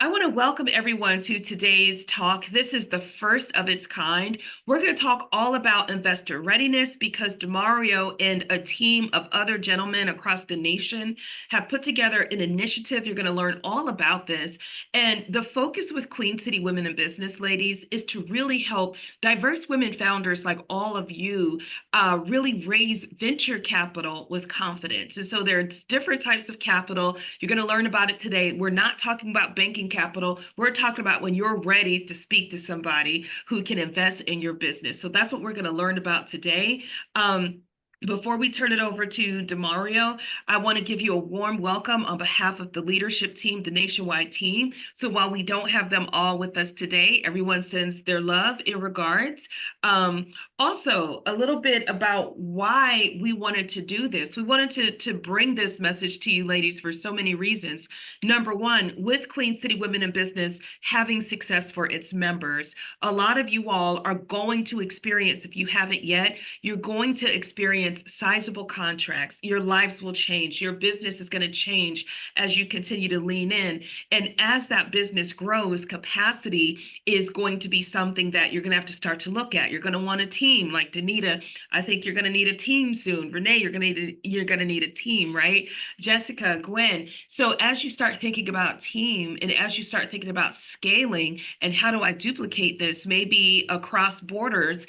I want to welcome everyone to today's talk. This is the first of its kind. We're going to talk all about investor readiness because DeMario and a team of other gentlemen across the nation have put together an initiative. You're going to learn all about this. And the focus with Queen City Women in Business, ladies, is to really help diverse women founders like all of you really raise venture capital with confidence. And so there's different types of capital. You're going to learn about it today. We're not talking about banking capital. We're talking about when you're ready to speak to somebody who can invest in your business. So that's what we're going to learn about today. Before we turn it over to DeMario, I want to give you a warm welcome on behalf of the leadership team, the nationwide team. So while we don't have them all with us today, everyone sends their love and regards. Also, a little bit about why we wanted to do this. We wanted to bring this message to you ladies for so many reasons. Number one, with Queen City Women in Business having success for its members, a lot of you all are going to experience, if you haven't yet, you're going to experience sizable contracts. Your lives will change. Your business is going to change as you continue to lean in. And as that business grows, capacity is going to be something that you're going to have to start to look at. You're going to want a team like Danita. I think you're going to need a team soon. Renee, you're going to need a team, right? Jessica, Gwen. So as you start thinking about team and as you start thinking about scaling and how do I duplicate this, maybe across borders,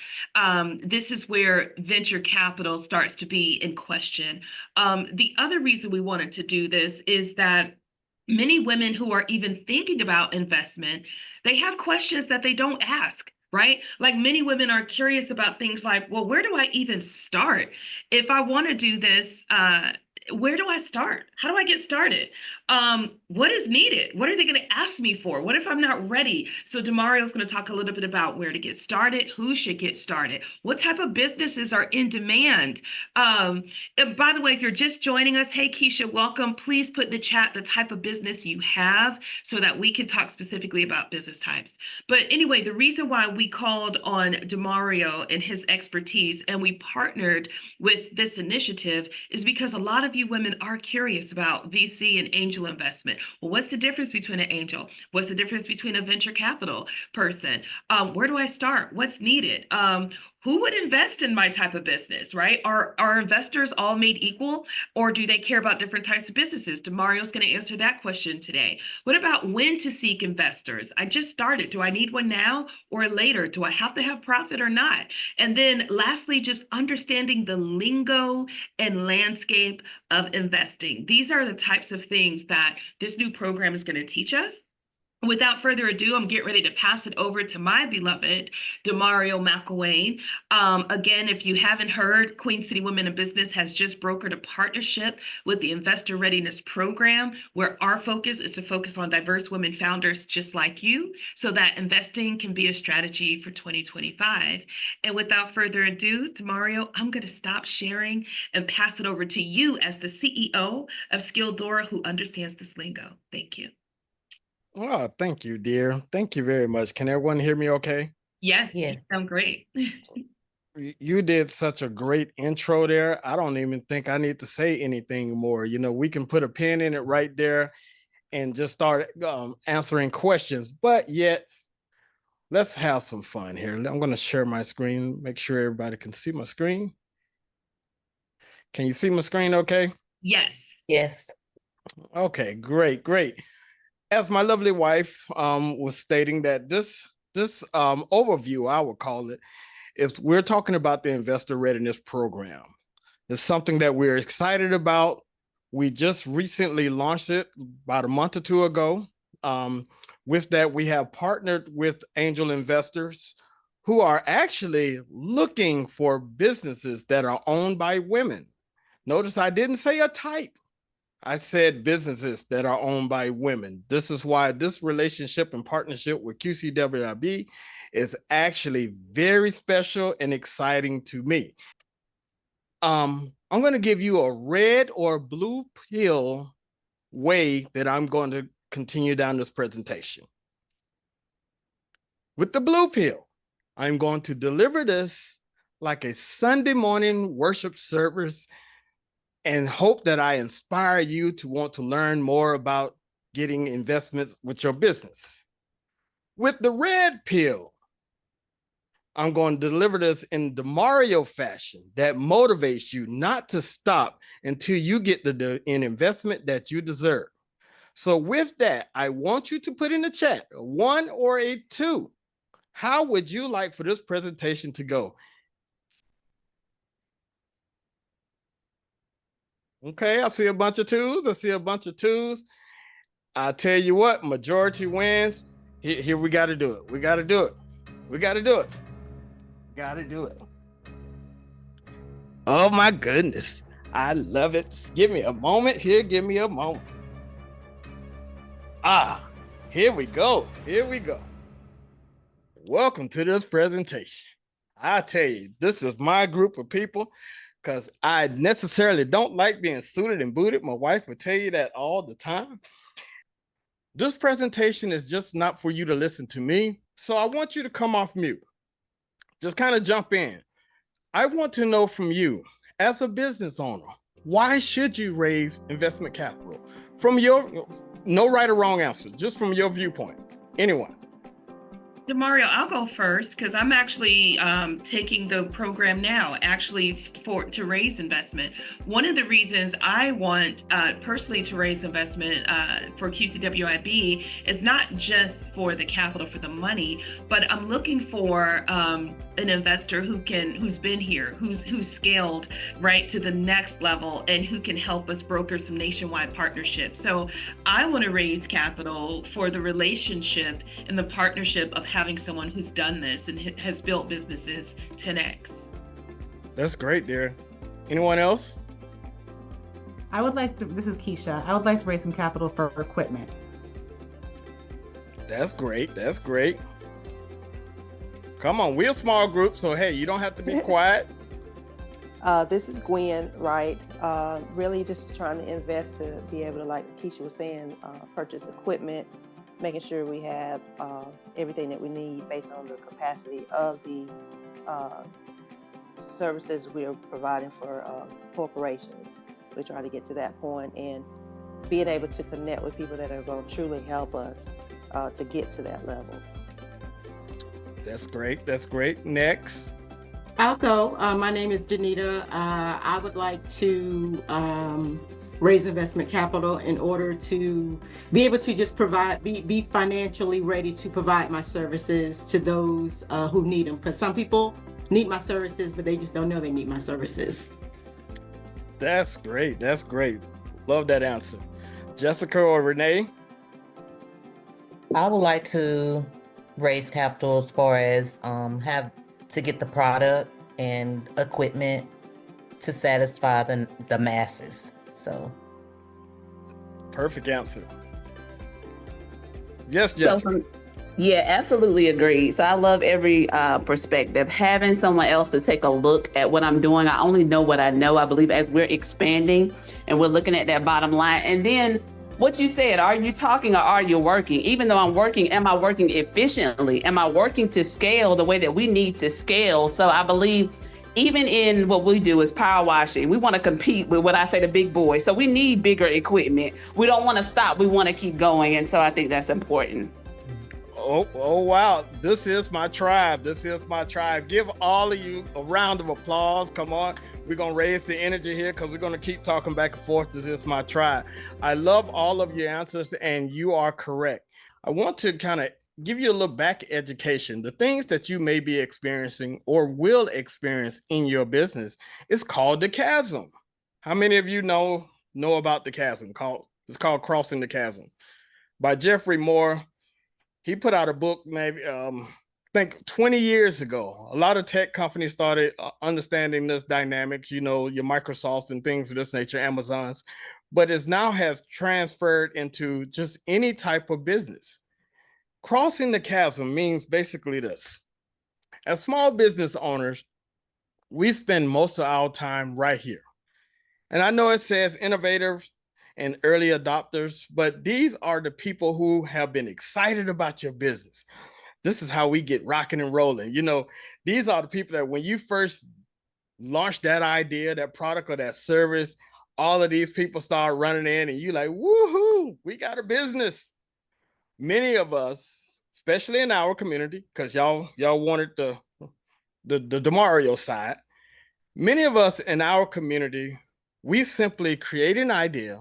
this is where venture capital starts to be in question. The other reason we wanted to do this is that many women who are even thinking about investment, they have questions that they don't ask. Right? Like many women are curious about things like, well, where do I even start? If I want to do this, where do I start? How do I get started? What is needed? What are they going to ask me for? What if I'm not ready? So DeMario is going to talk a little bit about where to get started, who should get started, what type of businesses are in demand. And by the way, if you're just joining us, hey, Keisha, welcome. Please put in the chat the type of business you have so that we can talk specifically about business types. But anyway, the reason why we called on DeMario and his expertise and we partnered with this initiative is because a lot of you women are curious about VC and angel investment. Well, what's the difference between an angel? What's the difference between a venture capital person? Where do I start? What's needed? Who would invest in my type of business, right? Are investors all made equal, or do they care about different types of businesses? DeMario's going to answer that question today. What about when to seek investors? I just started. Do I need one now or later? Do I have to have profit or not? And then lastly, just understanding the lingo and landscape of investing. These are the types of things that this new program is going to teach us. Without further ado, I'm getting ready to pass it over to my beloved DeMario McIlwain. Again, if you haven't heard, Queen City Women in Business has just brokered a partnership with the Investor Readiness Program, where our focus is to focus on diverse women founders just like you, so that investing can be a strategy for 2025. And without further ado, DeMario, I'm going to stop sharing and pass it over to you as the CEO of Skilldora, who understands this lingo. Thank you. Oh, thank you, dear. Thank you very much. Can everyone hear me okay? Yes, you Yes. sound great. You did such a great intro there. I don't even think I need to say anything more. We can put a pin in it right there and just start answering questions. But yet, let's have some fun here. I'm going to share my screen, make sure everybody can see my screen. Can you see my screen okay? Yes. Yes. Okay, great, great. As my lovely wife was stating that this overview, I would call it, is we're talking about the Investor Readiness Program. It's something that we're excited about. We just recently launched it about a month or two ago. With that, we have partnered with angel investors who are actually looking for businesses that are owned by women. Notice I didn't say a type. I said businesses that are owned by women. This is why this relationship and partnership with QCWIB is actually very special and exciting to me. I'm going to give you a red or blue pill way that I'm going to continue down this presentation. With the blue pill, I'm going to deliver this like a Sunday morning worship service and hope that I inspire you to want to learn more about getting investments with your business. With the red pill, I'm going to deliver this in DeMario fashion that motivates you not to stop until you get an investment that you deserve. So with that, I want you to put in the chat a 1 or a 2. How would you like for this presentation to go? Okay, I see a bunch of 2s. I see a bunch of 2s. I tell you what, majority wins. Here we got to do it. We got to do it. We got to do it. Got to do it. Oh my goodness. I love it. Give me a moment here. Give me a moment. Here we go. Here we go. Welcome to this presentation. I tell you, this is my group of people because I necessarily don't like being suited and booted. My wife would tell you that all the time. This presentation is just not for you to listen to me. So I want you to come off mute. Just kind of jump in. I want to know from you, as a business owner, why should you raise investment capital? From your, no right or wrong answer, just from your viewpoint. Anyone? DeMario, I'll go first because I'm actually taking the program now, to raise investment. One of the reasons I want personally to raise investment for QCWIB is not just for the capital, for the money, but I'm looking for an investor who's been here, who's scaled right to the next level, and who can help us broker some nationwide partnerships. So I want to raise capital for the relationship and the partnership of having someone who's done this and has built businesses 10x. That's great, dear. Anyone else? This is Keisha. I would like to raise some capital for equipment. That's great. That's great. Come on, we're a small group, so hey, you don't have to be quiet. This is Gwen, right? Really just trying to invest to be able to, like Keisha was saying, purchase equipment, making sure we have everything that we need based on the capacity of the services we are providing for corporations. We try to get to that point and being able to connect with people that are going to truly help us to get to that level. That's great. That's great. Next. I'll go. My name is Danita. I would like to raise investment capital in order to be able to just be financially ready to provide my services to those who need them. Because some people need my services, but they just don't know they need my services. That's great. That's great. Love that answer. Jessica or Renee? I would like to raise capital as far as have to get the product and equipment to satisfy the masses. So perfect answer. Yes, Jessica. Yeah, absolutely agree. So I love every perspective. Having someone else to take a look at what I'm doing. I only know what I know. I believe as we're expanding and we're looking at that bottom line. And then what you said, are you talking or are you working? Even though I'm working, am I working efficiently? Am I working to scale the way that we need to scale? So I believe even in what we do is power washing, we want to compete with what I say, the big boys. So we need bigger equipment. We don't want to stop. We want to keep going. And so I think that's important. Oh, wow. This is my tribe. This is my tribe. Give all of you a round of applause. Come on. We're going to raise the energy here because we're going to keep talking back and forth. This is my tribe. I love all of your answers, and you are correct. I want to kind of give you a little back education. The things that you may be experiencing or will experience in your business is called the chasm. How many of you know about the chasm? It's called Crossing the Chasm by Jeffrey Moore. He put out a book maybe I think 20 years ago. A lot of tech companies started understanding this dynamics, your Microsofts and things of this nature, Amazons, but it now has transferred into just any type of business. Crossing the chasm means basically this. As small business owners, we spend most of our time right here. And I know it says innovators and early adopters, but these are the people who have been excited about your business. This is how we get rocking and rolling. These are the people that when you first launch that idea, that product or that service, all of these people start running in and you like, woohoo, we got a business. Many of us, especially in our community, because y'all wanted the DeMario side, many of us in our community, we simply create an idea.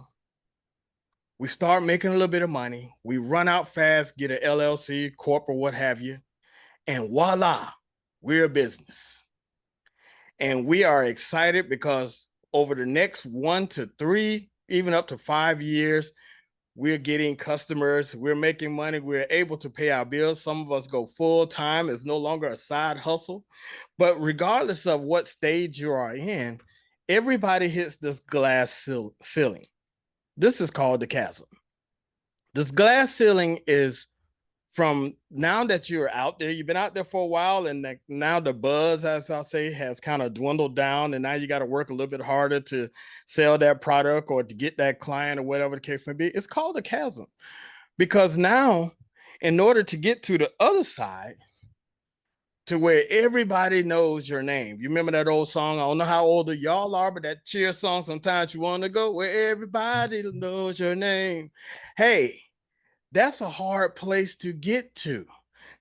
We start making a little bit of money. We run out fast, get an LLC, corp, or what have you. And voila, we're a business. And we are excited because over the next 1 to 3, even up to 5 years, we're getting customers, we're making money, we're able to pay our bills. Some of us go full time. It's no longer a side hustle. But regardless of what stage you are in, everybody hits this glass ceiling. This is called the chasm. This glass ceiling is from now that you're out there, you've been out there for a while, and now the buzz, as I say, has kind of dwindled down, and now you got to work a little bit harder to sell that product or to get that client or whatever the case may be. It's called a chasm because now, in order to get to the other side, to where everybody knows your name. You remember that old song? I don't know how old y'all are, but that cheer song, sometimes you want to go where everybody knows your name. Hey, that's a hard place to get to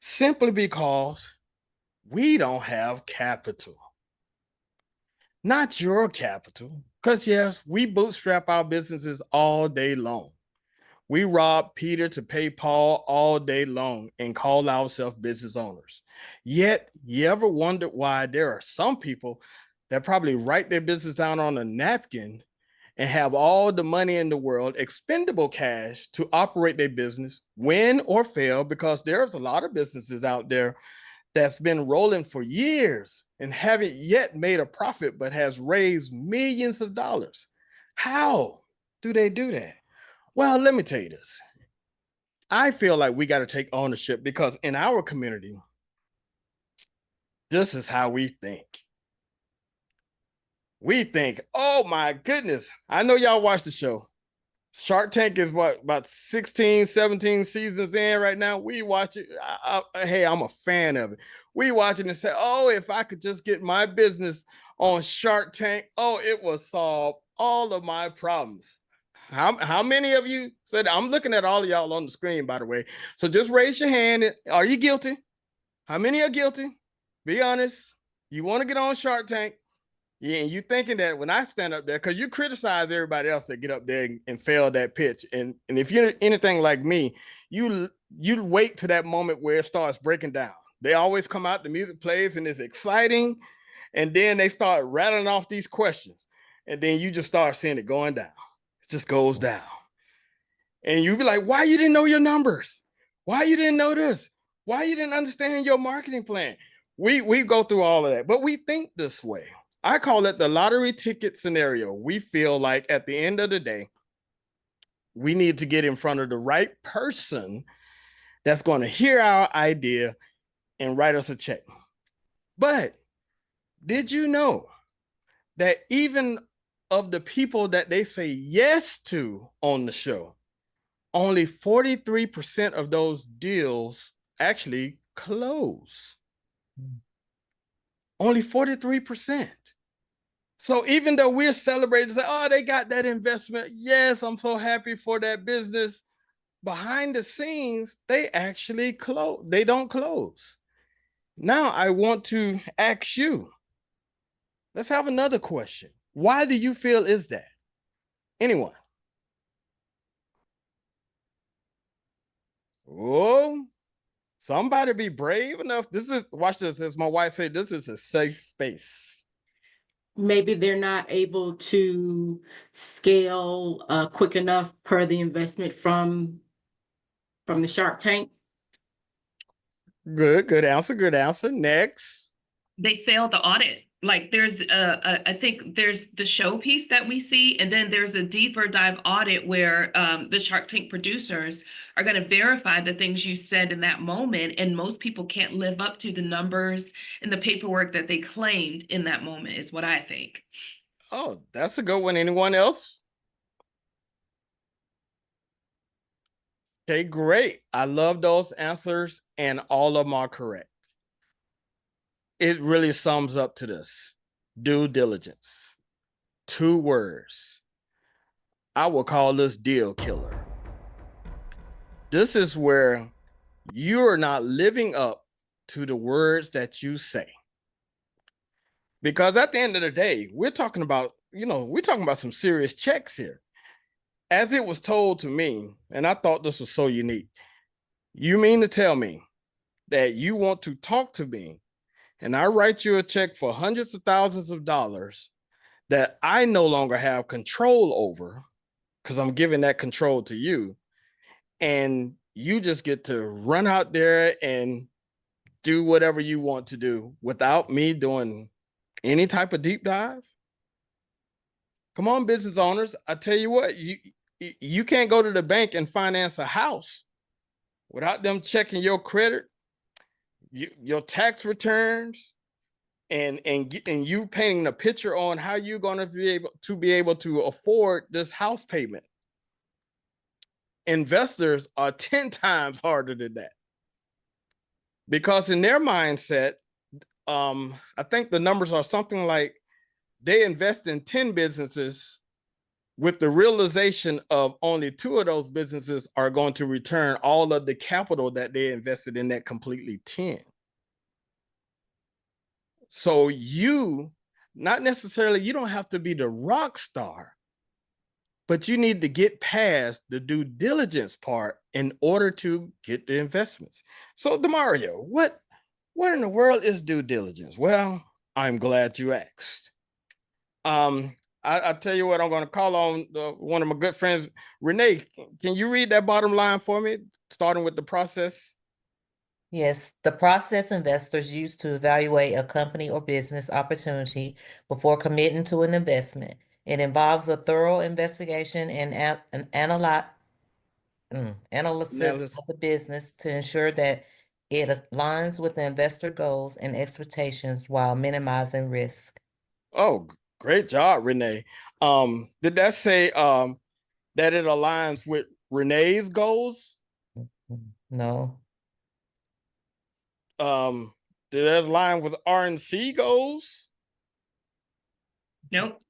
simply because we don't have capital. Not your capital, because yes, we bootstrap our businesses all day long. We rob Peter to pay Paul all day long and call ourselves business owners. Yet, you ever wondered why there are some people that probably write their business down on a napkin and have all the money in the world, expendable cash, to operate their business, win or fail, because there's a lot of businesses out there that's been rolling for years and haven't yet made a profit, but has raised millions of dollars. How do they do that? Well, let me tell you this. I feel like we got to take ownership because in our community, this is how we think. We think, oh my goodness, I know y'all watch the show. Shark Tank is what, about 16, 17 seasons in right now. We watch it. Hey, I'm a fan of it. We watch it and say, oh, if I could just get my business on Shark Tank, oh, it will solve all of my problems. How many of you said, I'm looking at all of y'all on the screen, by the way. So just raise your hand. Are you guilty? How many are guilty? Be honest. You want to get on Shark Tank? Yeah, and you thinking that when I stand up there, because you criticize everybody else that get up there and fail that pitch. And if you're anything like me, you wait to that moment where it starts breaking down. They always come out, the music plays, and it's exciting. And then they start rattling off these questions. And then you just start seeing it going down. It just goes down. And you be like, why you didn't know your numbers? Why you didn't know this? Why you didn't understand your marketing plan? We go through all of that, but we think this way. I call it the lottery ticket scenario. We feel like at the end of the day, we need to get in front of the right person that's going to hear our idea and write us a check. But did you know that even of the people that they say yes to on the show, only 43% of those deals actually close? Only 43%. So even though we're celebrating, say, oh, they got that investment. Yes, I'm so happy for that business. Behind the scenes, they actually close. They don't close. Now I want to ask you, let's have another question. Why do you feel is that? Anyone? Oh, somebody be brave enough. This is, watch this, as my wife said, this is a safe space. Maybe they're not able to scale quick enough per the investment from the Shark Tank. Good answer, good answer. Next. They failed the audit. Like there's I think there's the show piece that we see, and then there's a deeper dive audit where the Shark Tank producers are going to verify the things you said in that moment, and most people can't live up to the numbers and the paperwork that they claimed in that moment, is what I think. Oh, that's a good one. Anyone else? Okay, great. I love those answers, and all of them are correct. It really sums up to this: due diligence. 2 words. I will call this deal killer. This is where you are not living up to the words that you say. Because at the end of the day, we're talking about some serious checks here. As it was told to me, and I thought this was so unique, you mean to tell me that you want to talk to me and I write you a check for hundreds of thousands of dollars that I no longer have control over because I'm giving that control to you, and you just get to run out there and do whatever you want to do without me doing any type of deep dive? Come on, business owners. I tell you what, you can't go to the bank and finance a house without them checking your credit, your tax returns, and you painting a picture on how you're going to be able to afford this house payment. Investors are 10 times harder than that, because in their mindset, I think the numbers are something like they invest in 10 businesses with the realization of only 2 of those businesses are going to return all of the capital that they invested in that completely 10. So you don't have to be the rock star, but you need to get past the due diligence part in order to get the investments. So DeMario, what in the world is due diligence? Well, I'm glad you asked. I tell you what, I'm going to call on one of my good friends, Renee. Can you read that bottom line for me, starting with the process? Yes, the process investors use to evaluate a company or business opportunity before committing to an investment. It involves a thorough investigation and analysis of the business to ensure that it aligns with the investor goals and expectations while minimizing risk. Oh, great job, Renee. Did that say that it aligns with Renee's goals? No. Did that align with RNC goals? Nope.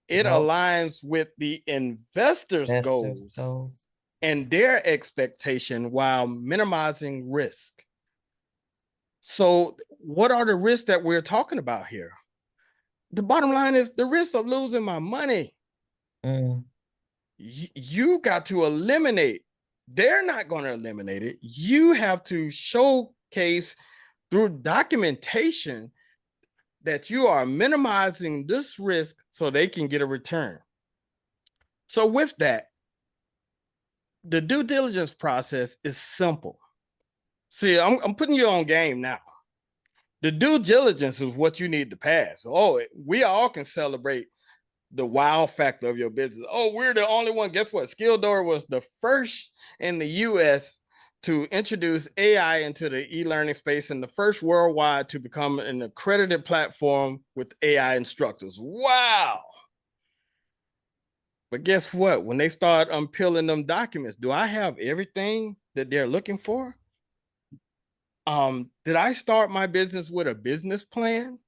It Nope. aligns with the investors' goals and their expectation while minimizing risk. So what are the risks that we're talking about here? The bottom line is the risk of losing my money. You got to eliminate. They're not going to eliminate it. You have to showcase through documentation that you are minimizing this risk so they can get a return. So with that, the due diligence process is simple. See, I'm putting you on game now. The due diligence is what you need to pass. Oh, we all can celebrate the wow factor of your business. Oh, we're the only one. Guess what? Skilldora was the first in the US to introduce AI into the e-learning space and the first worldwide to become an accredited platform with AI instructors. Wow. But guess what? When they start unpeeling them documents, do I have everything that they're looking for? Did I start my business with a business plan?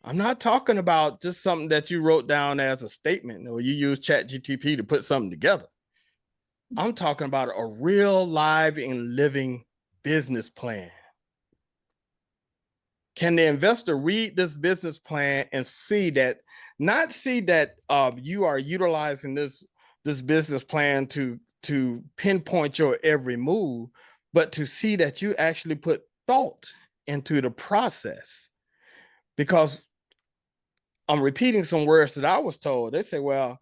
I'm not talking about just something that you wrote down as a statement or you use ChatGPT to put something together. I'm talking about a real live and living business plan. Can the investor read this business plan and see that you are utilizing this business plan to pinpoint your every move, but to see that you actually put thought into the process? Because I'm repeating some words that I was told. They say, well,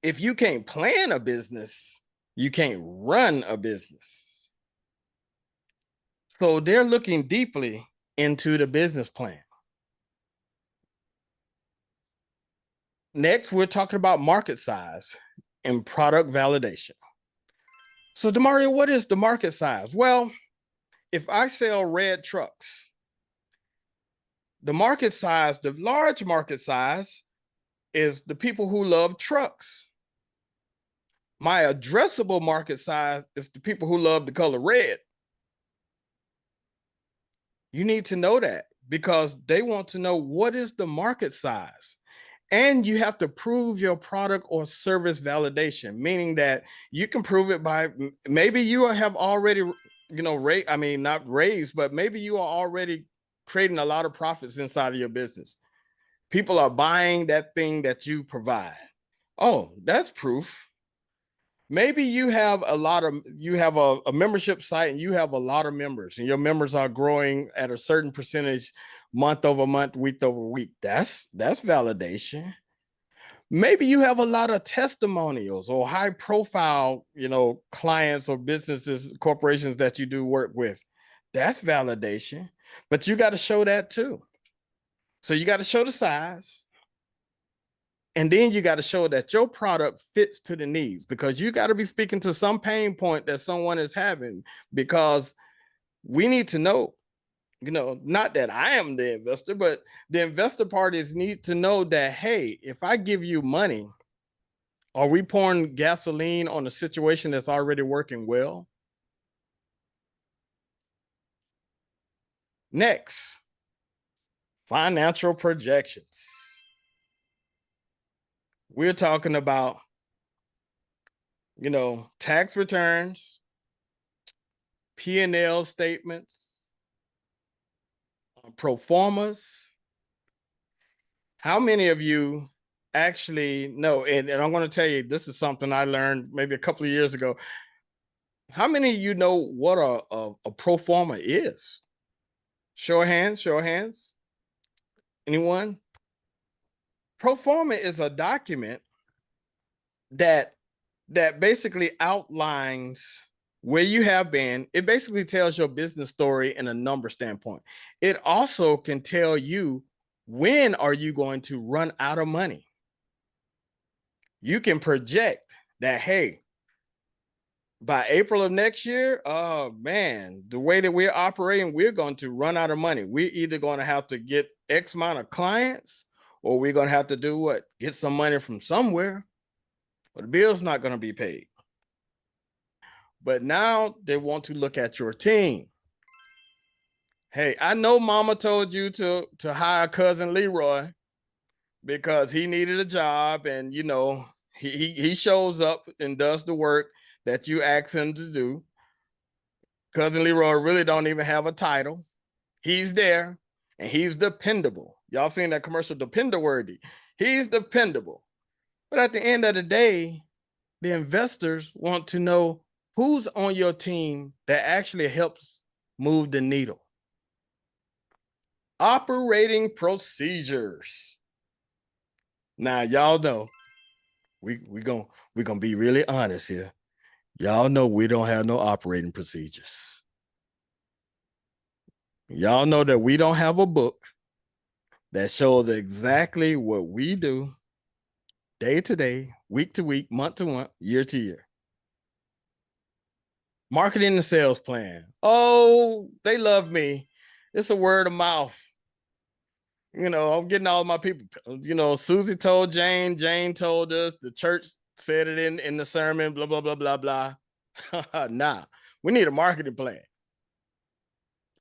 if you can't plan a business, you can't run a business. So they're looking deeply into the business plan. Next, we're talking about market size and product validation. So DeMario, what is the market size? Well, if I sell red trucks, the large market size is the people who love trucks. My addressable market size is the people who love the color red. You need to know that because they want to know what is the market size. And you have to prove your product or service validation, meaning that you can prove it by maybe you have already, not raised, but maybe you are already creating a lot of profits inside of your business. People are buying that thing that you provide. Oh, that's proof. Maybe you have a membership site and you have a lot of members and your members are growing at a certain percentage month over month, week over week. That's validation. Maybe you have a lot of testimonials or high profile, clients or businesses, corporations that you do work with. That's validation, but you got to show that too. So you got to show the size. And then you got to show that your product fits to the needs, because you got to be speaking to some pain point that someone is having, because we need to know, not that I am the investor, but the investor parties need to know that, hey, if I give you money, are we pouring gasoline on a situation that's already working well? Next, financial projections. We're talking about, tax returns, P&L statements, pro formas. How many of you actually know, and I'm going to tell you, this is something I learned maybe a couple of years ago. How many of you know what a pro forma is? Show of hands. Anyone? Pro forma is a document that basically outlines where you have been. It basically tells your business story in a number standpoint. It also can tell you, when are you going to run out of money? You can project that, hey, by April of next year, oh man, the way that we're operating, we're going to run out of money. We're either going to have to get X amount of clients, or we're going to have to do what? Get some money from somewhere, but the bill's not going to be paid. But now they want to look at your team. Hey, I know mama told you to hire cousin Leroy because he needed a job, and he shows up and does the work that you ask him to do. Cousin Leroy really don't even have a title. He's there and he's dependable. Y'all seen that commercial, Dependable-worthy? He's dependable. But at the end of the day, the investors want to know who's on your team that actually helps move the needle. Operating procedures. Now, y'all know, we're gonna be really honest here. Y'all know we don't have no operating procedures. Y'all know that we don't have a book that shows exactly what we do day to day, week to week, month to month, year to year. Marketing and sales plan. Oh, they love me. It's a word of mouth. I'm getting all my people. Susie told Jane, Jane told us, the church said it in the sermon, blah, blah, blah, blah, blah. Nah, we need a marketing plan.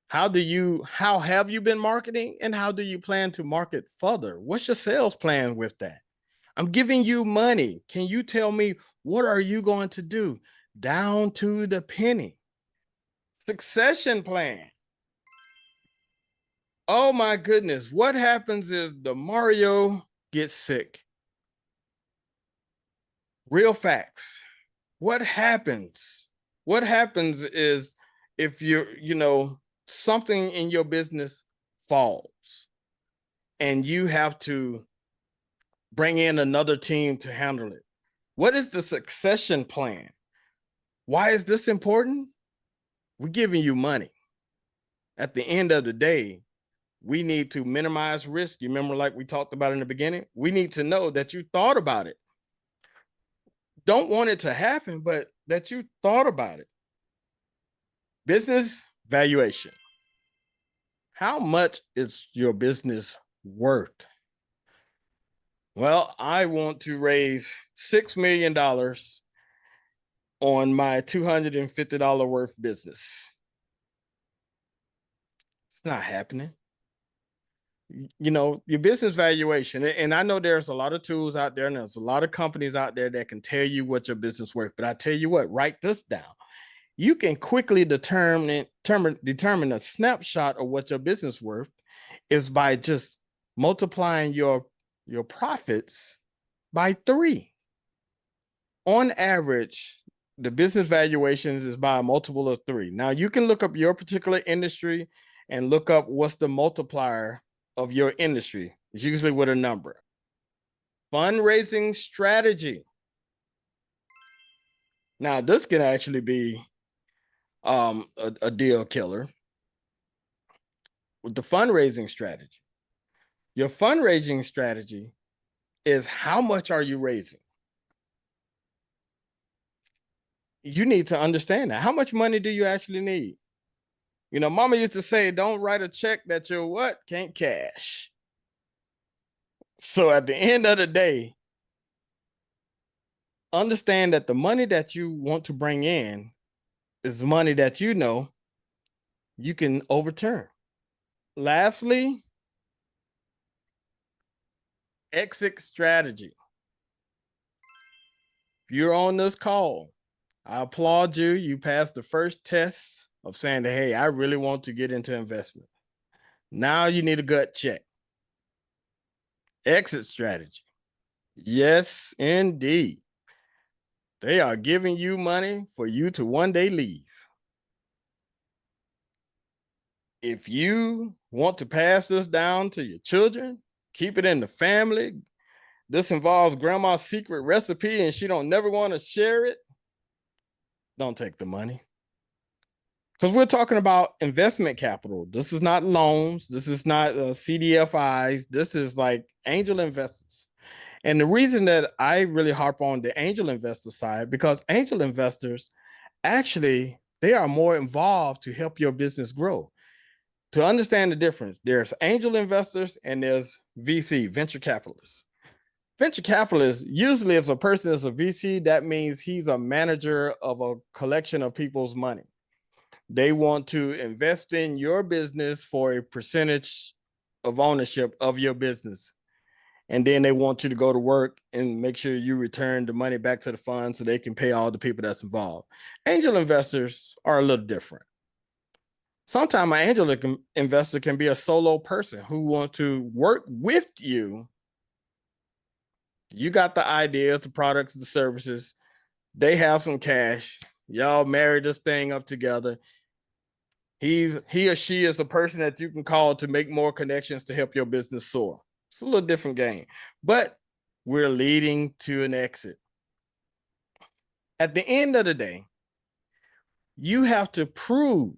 How have you been marketing, and how do you plan to market further? What's your sales plan with that? I'm giving you money. Can you tell me, what are you going to do down to the penny? Succession plan. Oh my goodness. What happens is DeMario gets sick. Real facts. What happens? What happens is, if something in your business falls and you have to bring in another team to handle it. What is the succession plan? Why is this important? We're giving you money. At the end of the day, we need to minimize risk. You remember, like we talked about in the beginning, we need to know that you thought about it. Don't want it to happen, but that you thought about it. Business valuation. How much is your business worth? Well, I want to raise $6 million on my $250 worth business. It's not happening. your business valuation. And I know there's a lot of tools out there and there's a lot of companies out there that can tell you what your business is worth. But I tell you what, write this down. You can quickly determine a snapshot of what your business is worth is by just multiplying your profits by 3. On average, the business valuations is by a multiple of 3. Now you can look up your particular industry and look up what's the multiplier of your industry. It's usually with a number. Fundraising strategy. Now this can actually be a deal killer. With the fundraising strategy, your fundraising strategy is how much are you raising? You need to understand that. How much money do you actually need? Mama used to say, don't write a check that you can't cash. So at the end of the day, understand that the money that you want to bring in is money that you can overturn. Lastly, exit strategy. If you're on this call, I applaud you. You passed the first test of saying that, hey, I really want to get into investment. Now you need a gut check. Exit strategy. Yes, indeed. They are giving you money for you to one day leave. If you want to pass this down to your children, keep it in the family, this involves grandma's secret recipe and she don't never want to share it, don't take the money. Because we're talking about investment capital. This is not loans. This is not CDFIs. This is like angel investors. And the reason that I really harp on the angel investor side, because angel investors, actually, they are more involved to help your business grow. To understand the difference, there's angel investors and there's VC, venture capitalists. Venture capitalists, usually if a person is a VC, that means he's a manager of a collection of people's money. They want to invest in your business for a percentage of ownership of your business. And then they want you to go to work and make sure you return the money back to the fund so they can pay all the people that's involved. Angel investors are a little different. Sometimes an angel investor can be a solo person who wants to work with you. You got the ideas, the products, the services. They have some cash. Y'all marry this thing up together. He or she is a person that you can call to make more connections to help your business soar. It's a little different game, but we're leading to an exit. At the end of the day, you have to prove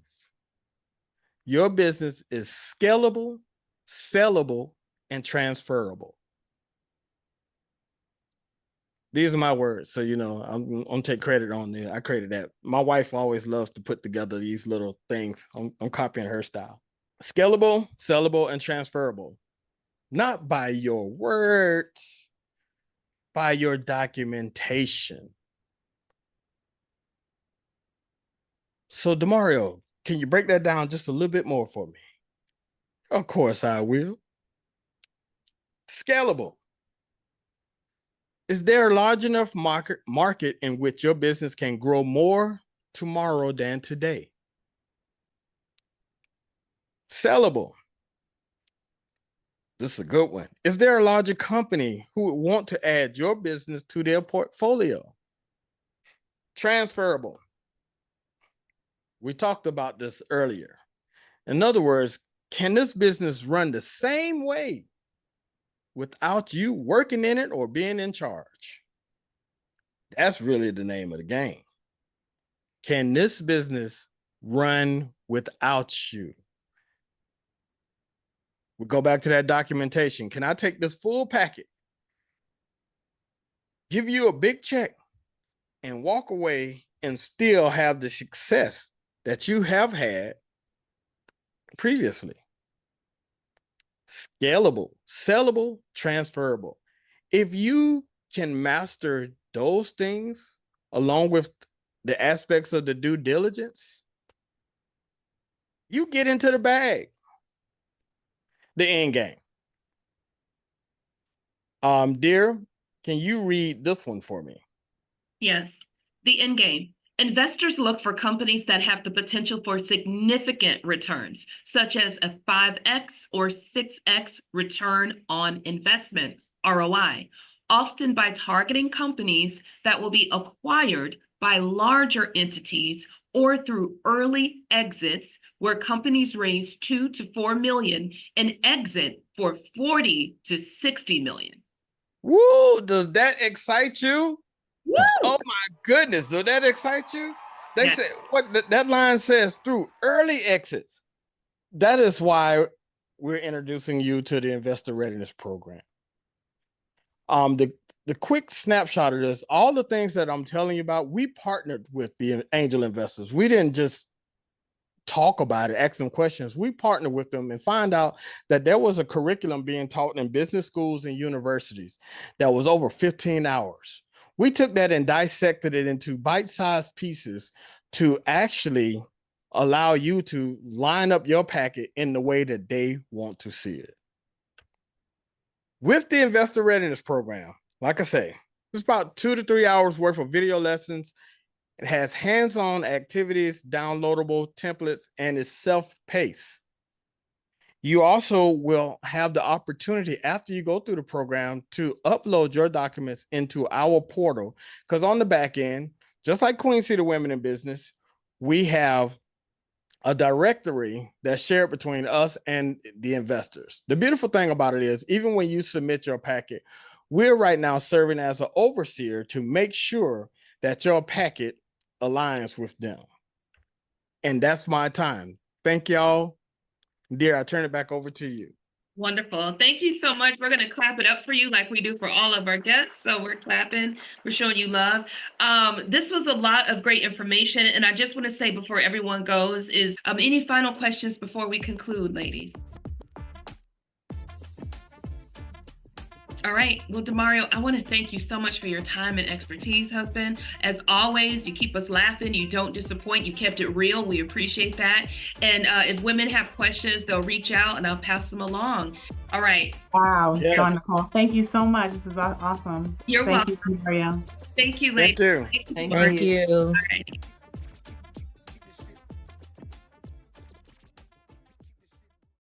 your business is scalable, sellable, and transferable. These are my words. So, I'm going to take credit on it. I created that. My wife always loves to put together these little things. I'm copying her style. Scalable, sellable, and transferable. Not by your words, by your documentation. So, DeMario, can you break that down just a little bit more for me? Of course I will. Scalable. Is there a large enough market in which your business can grow more tomorrow than today? Sellable. This is a good one. Is there a larger company who would want to add your business to their portfolio? Transferable. We talked about this earlier. In other words, can this business run the same way without you working in it or being in charge? That's really the name of the game. Can this business run without you? We go back to that documentation. Can I take this full packet, give you a big check, and walk away and still have the success that you have had previously? Scalable, sellable, transferable. If you can master those things along with the aspects of the due diligence, you get into the bag. The end game. Dear, can you read this one for me? Yes. The end game. Investors look for companies that have the potential for significant returns, such as a 5x or 6x return on investment, ROI, often by targeting companies that will be acquired by larger entities or through early exits where companies raise 2 to 4 million and exit for 40 to 60 million. Woo! Does that excite you? Woo! Oh my goodness, does that excite you? They Yes. say that line says through early exits. That is why we're introducing you to the Investor Readiness Program. The quick snapshot of this, all the things that I'm telling you about, we partnered with the angel investors. We didn't just talk about it, ask them questions. We partnered with them and find out that there was a curriculum being taught in business schools and universities that was over 15 hours. We took that and dissected it into bite-sized pieces to actually allow you to line up your packet in the way that they want to see it. With the Investor Readiness Program, like I say, it's about 2 to 3 hours worth of video lessons. It has hands-on activities, downloadable templates, and is self-paced. You also will have the opportunity after you go through the program to upload your documents into our portal, because on the back end, just like Queen City Women in Business, we have a directory that's shared between us and the investors. The beautiful thing about it is, even when you submit your packet, we're right now serving as an overseer to make sure that your packet aligns with them. And that's my time. Thank y'all. Dear, I turn it back over to you. Wonderful. Thank you so much. We're going to clap it up for you like we do for all of our guests. So we're clapping. We're showing you love. This was a lot of great information. And I just want to say before everyone goes is any final questions before we conclude, ladies? All right. Well, DeMario, I want to thank you so much for your time and expertise, husband. As always, you keep us laughing. You don't disappoint. You kept it real. We appreciate that. And if women have questions, they'll reach out and I'll pass them along. All right. Wow, Yes. wonderful. Thank you so much. This is awesome. You're welcome. Thank you, Maria. Thank you, ladies. Thank you. Thank you. All right.